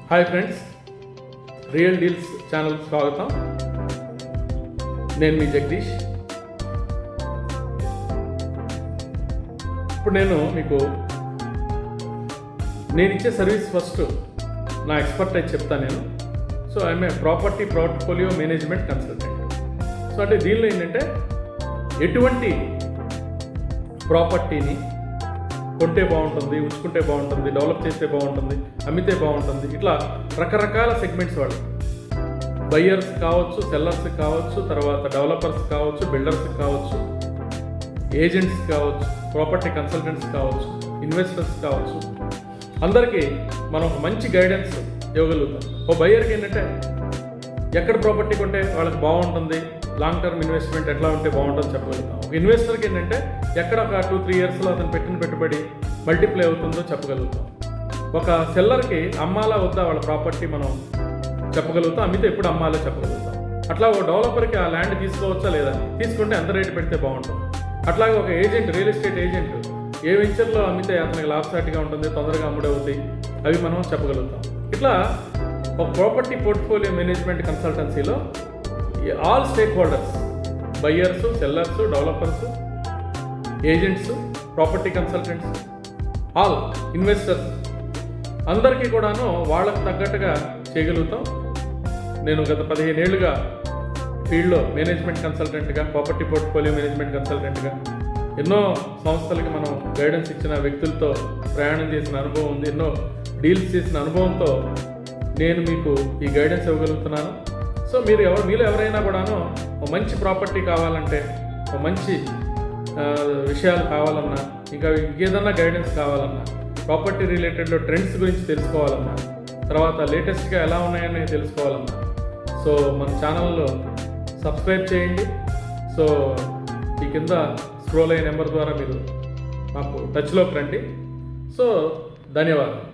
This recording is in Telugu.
హాయ్ ఫ్రెండ్స్, రియల్ డీల్స్ ఛానల్కి స్వాగతం. నేను మీ జగదీష్. ఇప్పుడు నేను ఇచ్చే సర్వీస్ ఫస్ట్ నా ఎక్స్పర్టైజ్ చెప్తాను నేను. So I'm a property portfolio management consultant. So అంటే దీనిలో ఏంటంటే ఎటువంటి ప్రాపర్టీని కొంటే బాగుంటుంది, ఉంచుకుంటే బాగుంటుంది, డెవలప్ చేస్తే బాగుంటుంది, అమ్మితే బాగుంటుంది, ఇట్లా రకరకాల సెగ్మెంట్స్ వాళ్ళు బయ్యర్స్ కావచ్చు, సెల్లర్స్ కావచ్చు, తర్వాత డెవలపర్స్ కావచ్చు, బిల్డర్స్ కావచ్చు, ఏజెంట్స్ కావచ్చు, ప్రాపర్టీ కన్సల్టెంట్స్ కావచ్చు, ఇన్వెస్టర్స్ కావచ్చు, అందరికీ మనం ఒక మంచి గైడెన్స్ ఇవ్వగలుగుతాం. ఓ బయ్యర్కి ఏంటంటే ఎక్కడ ప్రాపర్టీ కొంటే వాళ్ళకి బాగుంటుంది, లాంగ్ టర్మ్ ఇన్వెస్ట్మెంట్ ఎట్లా ఉంటే బాగుంటుందని చెప్పగలుగుతాం. ఒక ఇన్వెస్టర్కి ఏంటంటే ఎక్కడ ఒక 2-3 ఇయర్స్లో అతను పెట్టిన పెట్టుబడి మల్టిప్లై అవుతుందో చెప్పగలుగుతాం. ఒక సెల్లర్కి అమ్మాలా వద్దా వాళ్ళ ప్రాపర్టీ మనం చెప్పగలుగుతాం, అమ్మితే ఎప్పుడు అమ్మాలో చెప్పగలుగుతాం. అట్లా ఒక డెవలపర్కి ఆ ల్యాండ్ తీసుకోవచ్చా లేదా, తీసుకుంటే ఎంత రేటు పెడితే బాగుంటుంది. అట్లాగే ఒక ఏజెంట్, రియల్ ఎస్టేట్ ఏజెంట్ ఏ వెంచర్లో అమ్మితే అతనికి లాభసాటిగా ఉంటుంది, తొందరగా అమ్ముడవుతాయి, అవి మనం చెప్పగలుగుతాం. ఇట్లా ఒక ప్రాపర్టీ పోర్ట్ఫోలియో మేనేజ్మెంట్ కన్సల్టెన్సీలో all stake holders, buyers, sellers, developers, agents, property consultants, all investors అందరికీ కూడాను వాళ్ళకు తగ్గట్టుగా చేయగలుగుతాం. నేను గత 15 ఏళ్ళుగా ఫీల్డ్లో మేనేజ్మెంట్ కన్సల్టెంట్గా, ప్రాపర్టీ పోర్ట్ఫోలియో మేనేజ్మెంట్ కన్సల్టెంట్గా ఎన్నో సంస్థలకి మనం గైడెన్స్ ఇచ్చిన వ్యక్తులతో ప్రయాణం చేసిన అనుభవం ఉంది. ఎన్నో డీల్స్ చేసిన అనుభవంతో నేను మీకు ఈ గైడెన్స్ ఇవ్వగలుగుతున్నాను. సో మీలో ఎవరైనా కూడాను ఒక మంచి ప్రాపర్టీ కావాలంటే, ఒక మంచి విషయాలు కావాలన్నా, ఇంకా ఇంకేదన్నా గైడెన్స్ కావాలన్నా, ప్రాపర్టీ రిలేటెడ్లో ట్రెండ్స్ గురించి తెలుసుకోవాలన్నా, తర్వాత లేటెస్ట్గా ఎలా ఉన్నాయని తెలుసుకోవాలన్నా, సో మన ఛానల్లో సబ్స్క్రైబ్ చేయండి. సో ఈ కింద స్క్రోల్ అయ్యే నెంబర్ ద్వారా మీరు మాకు టచ్లోకి రండి. సో ధన్యవాదాలు.